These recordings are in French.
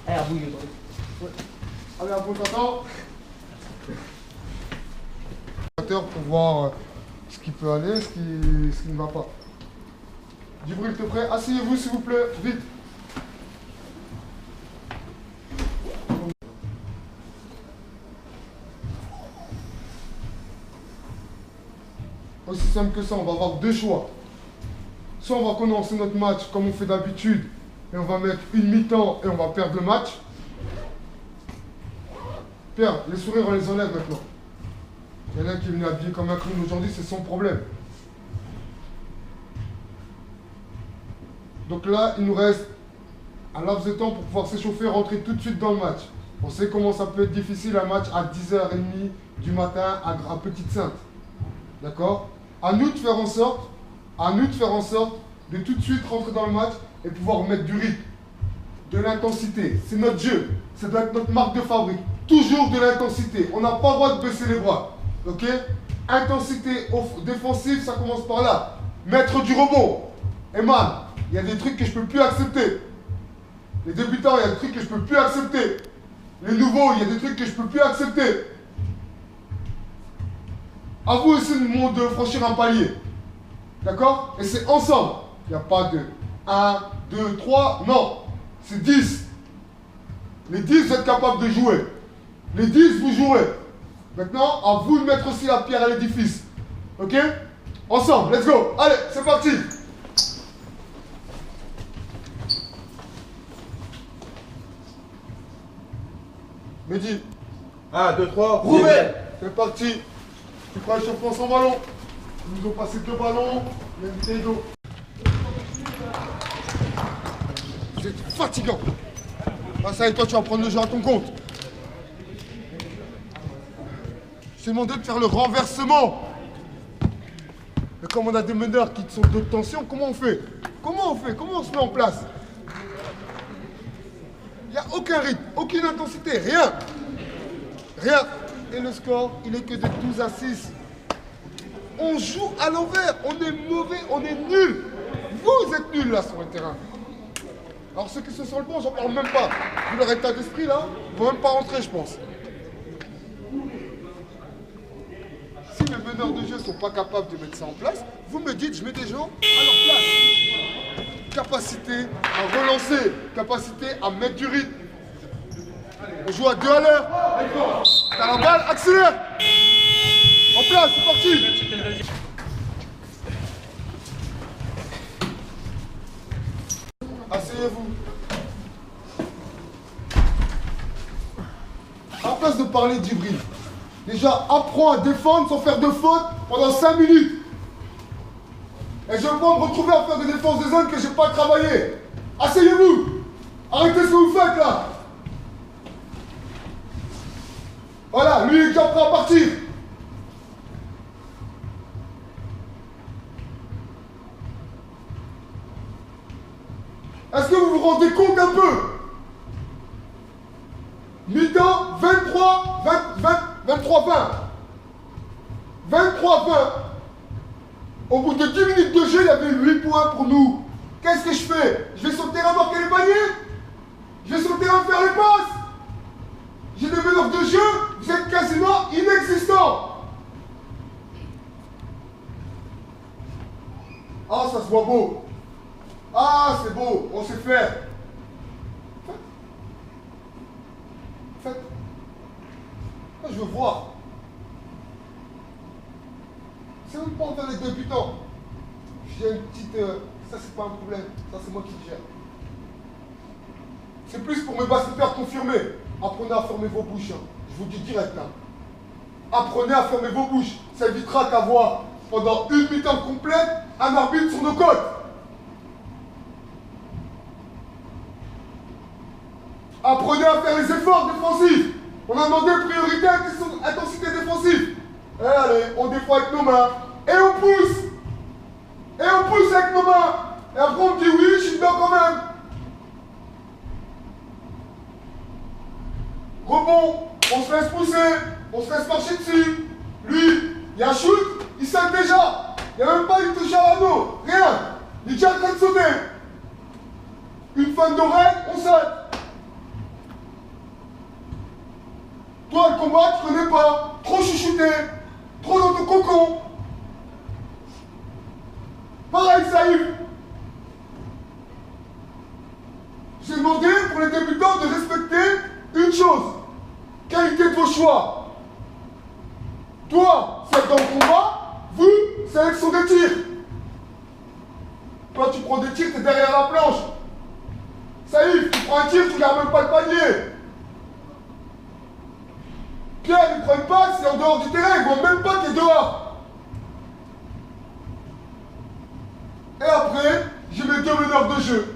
Allez, à bout, allez, à bout, t'entends pour voir ce qui peut aller, ce qui ne va pas. Djibril, t'es prêt? Asseyez-vous s'il vous plaît, vite. Aussi simple que ça, on va avoir deux choix. Soit on va commencer notre match comme on fait d'habitude, et on va mettre une mi-temps et on va perdre le match. Pierre, les sourires on les enlève maintenant. Il y en a un qui est venu habillé comme un clown aujourd'hui, c'est son problème. Donc là, il nous reste un laps de temps pour pouvoir s'échauffer, rentrer tout de suite dans le match. On sait comment ça peut être difficile un match à 10h30 du matin à Petite Sainte. D'accord? À nous de faire en sorte, de tout de suite rentrer dans le match et pouvoir mettre du rythme, de l'intensité. C'est notre jeu, ça doit être notre marque de fabrique. Toujours de l'intensité. On n'a pas le droit de baisser les bras. Ok? Intensité défensive, ça commence par là. Mettre du rebond. Et man, il y a des trucs que je ne peux plus accepter. Les débutants, il y a des trucs que je ne peux plus accepter. Les nouveaux, il y a des trucs que je ne peux plus accepter. À vous aussi de franchir un palier. D'accord? Et c'est ensemble. Il n'y a pas de 1, 2, 3, non. C'est 10. Les 10, vous êtes capables de jouer. Les 10, vous jouez. Maintenant, à vous de mettre aussi la pierre à l'édifice. Ok? Ensemble, let's go. Allez, c'est parti. Mehdi. 1, 2, 3, Roubaix. C'est parti. Tu prends l'échauffement sans ballon. Ils nous ont passé 2 ballons. Il y a une bouteille d'eau. C'est fatigant. Ah, ça y est, toi, tu vas prendre le jeu à ton compte. Je t'ai demandé de faire le renversement. Mais comme on a des meneurs qui sont de tension, comment on fait? Comment on se met en place? Il n'y a aucun rythme, aucune intensité, rien. Rien. Et le score, il est que de 12 à 6. On joue à l'envers, on est mauvais, on est nuls. Vous êtes nuls là sur le terrain. Alors ceux qui sont sur le banc, j'en parle même pas. Vu leur état d'esprit là, ils vont même pas rentrer, je pense. Si les meneurs de jeu ne sont pas capables de mettre ça en place, vous me dites, je mets des gens à leur place. Capacité à relancer, capacité à mettre du rythme. On joue à 2 à l'heure. T'as la balle, accélère. En place, c'est parti. Asseyez-vous. À la place de parler d'Djibril, déjà apprends à défendre sans faire de faute pendant 5 minutes. Et je vais pas me retrouver à faire des défenses de zone que j'ai pas travaillé. Asseyez-vous. Arrêtez ce que vous faites là. Voilà, lui il est déjà prêt à partir. Est-ce que vous vous rendez compte un peu? Mi-temps, 23, 20. 23-20. Au bout de 10 minutes de jeu, il y avait 8 points pour nous. Qu'est-ce que je fais? Je vais sur le terrain marquer les paniers? Je vais sur le terrain faire les passes? J'ai des meneurs de jeu, vous êtes quasiment inexistants. Ah, ça se voit beau. Ah, c'est beau, on sait faire. Faites. Moi, je veux voir. C'est même pas envers les débutants. J'ai une petite... ça, c'est pas un problème. Ça, c'est moi qui le gère. C'est plus pour mes basketeurs confirmés. Apprenez à fermer vos bouches. Hein. Je vous dis direct. Hein. Apprenez à fermer vos bouches. Ça évitera qu'avoir, pendant une mi-temps complète, un arbitre sur nos côtes. Apprenez à faire les efforts défensifs. On a demandé priorité à intensité défensive. Et allez, on défend avec nos mains. Et on pousse. Et on pousse avec nos mains. Et après on dit oui, je suis dedans quand même. Rebond, on se laisse pousser, on se laisse marcher dessus. Lui, il y a un shoot, il saute déjà. Il n'y a même pas une touche à l'anneau, rien. Il est déjà en train de sauter. Une fin d'oreille, on saute. Toi, le combat, tu connais pas. Trop chuchoté. Trop dans ton cocon. Pareil, Saïf. J'ai demandé pour les débutants de respecter une chose. Qualité de vos choix. Toi, c'est dans le combat. Vous, sélection des tirs. Toi, tu prends des tirs, t'es derrière la planche. Saïf, tu prends un tir, tu regardes même pas le panier. Pierre, il prend une passe, c'est en dehors du terrain, il voit même pas qu'il est dehors. Et après, j'ai mes deux meneurs de jeu.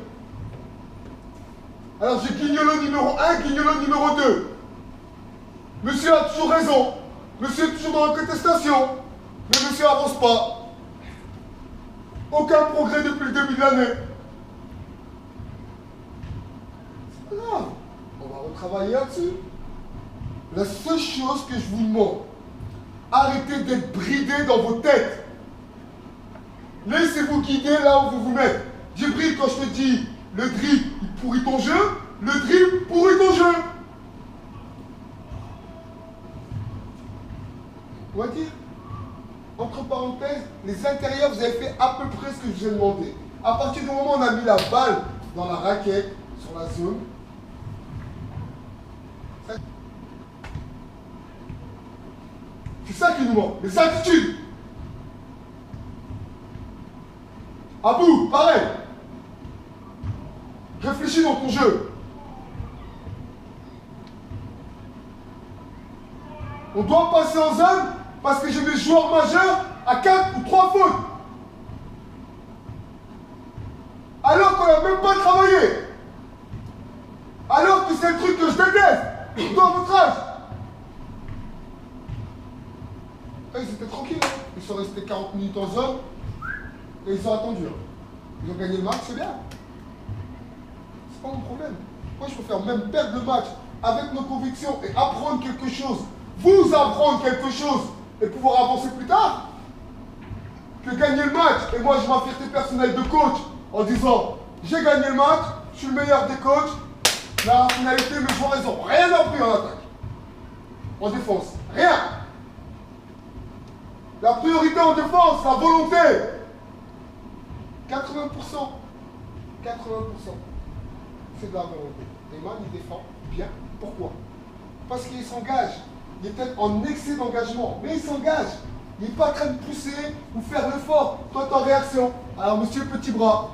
Alors j'ai Guignolo numéro 1, Guignolo numéro 2. Monsieur a toujours raison. Monsieur est toujours dans la contestation. Mais monsieur avance pas. Aucun progrès depuis le début de l'année. C'est pas grave. On va retravailler là-dessus. La seule chose que je vous demande, arrêtez d'être bridés dans vos têtes. Laissez-vous guider là où vous vous mettez. Djibril, quand je te dis le dribble, il pourrit ton jeu, le dribble pourrit ton jeu. On va dire, entre parenthèses, les intérieurs, vous avez fait à peu près ce que je vous ai demandé. À partir du moment où on a mis la balle dans la raquette, sur la zone, c'est ça qui nous manque, les attitudes. Abou, pareil. Réfléchis dans ton jeu. On doit passer en zone parce que j'ai des joueurs majeurs à 4 ou 3 fautes. Alors qu'on n'a même pas travaillé. Alors que c'est le truc que je déteste, surtout à votre âge. Ils étaient tranquilles, hein. Ils sont restés 40 minutes en zone et ils ont attendu. Hein. Ils ont gagné le match, c'est bien. C'est pas mon problème. Moi, je préfère même perdre le match avec nos convictions et apprendre quelque chose, vous apprendre quelque chose et pouvoir avancer plus tard, que gagner le match et moi, j'ai ma fierté personnelle de coach en disant j'ai gagné le match, je suis le meilleur des coachs, la finalité, mes joueurs, ils n'ont rien appris en attaque, en défense, rien. La priorité en défense, la volonté. 80%. 80%. C'est de la volonté. Eman, il défend bien. Pourquoi? Parce qu'il s'engage. Il est peut-être en excès d'engagement, mais il s'engage. Il n'est pas en train de pousser ou faire l'effort. Toi, t'es en réaction. Alors, monsieur Petit Bras.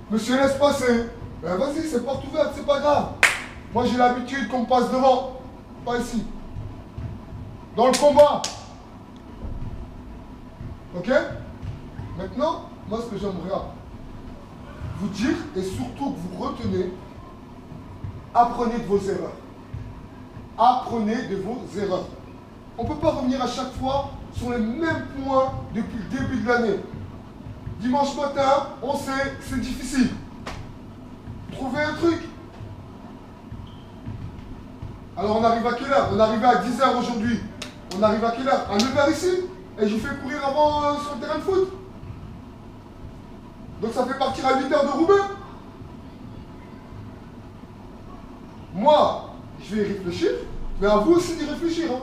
Monsieur, laisse passer. Ben, vas-y, c'est porte ouverte, c'est pas grave. Moi, j'ai l'habitude qu'on me passe devant. Pas ici. Dans le combat. Ok? Maintenant, moi, ce que j'aimerais vous dire, et surtout que vous retenez, apprenez de vos erreurs. Apprenez de vos erreurs. On ne peut pas revenir à chaque fois sur les mêmes points depuis le début de l'année. Dimanche matin, on sait que c'est difficile. Trouvez un truc. Alors on arrive à quelle heure? On arrive à 10 h aujourd'hui. On arrive à quelle heure? À 9 h ici. Et je vous fais courir avant sur le terrain de foot. Donc ça fait partir à 8 h de Roubaix. Moi, je vais y réfléchir, mais à vous aussi d'y réfléchir. Hein.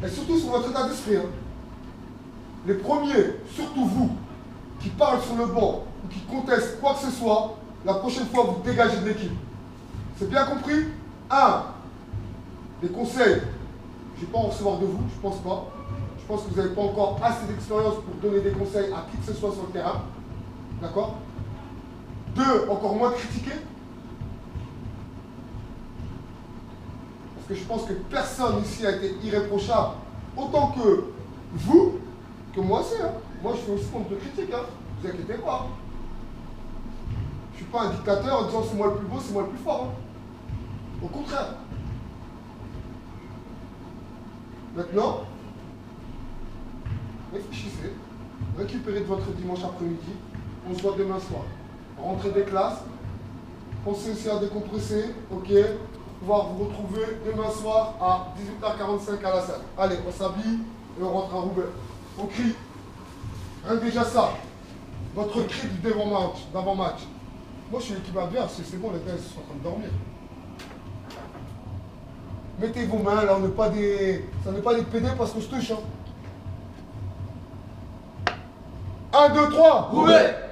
Et surtout sur votre état d'esprit. Hein. Les premiers, surtout vous, qui parlent sur le banc ou qui contestent quoi que ce soit, la prochaine fois, vous dégagez de l'équipe. C'est bien compris? 1. Des conseils. Je ne vais pas en recevoir de vous, je pense pas. Je pense que vous n'avez pas encore assez d'expérience pour donner des conseils à qui que ce soit sur le terrain. D'accord? 2. Encore moins critiquer. Parce que je pense que personne ici a été irréprochable. Autant que vous, que moi aussi. Hein. Moi, je fais aussi compte de critique. Hein. Ne vous inquiétez pas. Je ne suis pas un dictateur en disant c'est moi le plus beau, c'est moi le plus fort. Hein. Au contraire. Maintenant, réfléchissez, récupérez de votre dimanche après-midi, on se voit demain soir. Rentrée des classes, pensez aussi à décompresser, ok, pouvoir vous retrouver demain soir à 18 h 45 à la salle. Allez, on s'habille, et on rentre à Roubaix. On crie. Rien que déjà ça. Votre cri du d'avant-match. Moi, je suis l'équipe adverse, c'est bon, les gars, ils sont en train de dormir. Mettez vos mains, là, ça n'est pas des PD parce qu'on se touche. Hein. 1, 2, 3. Roubaix.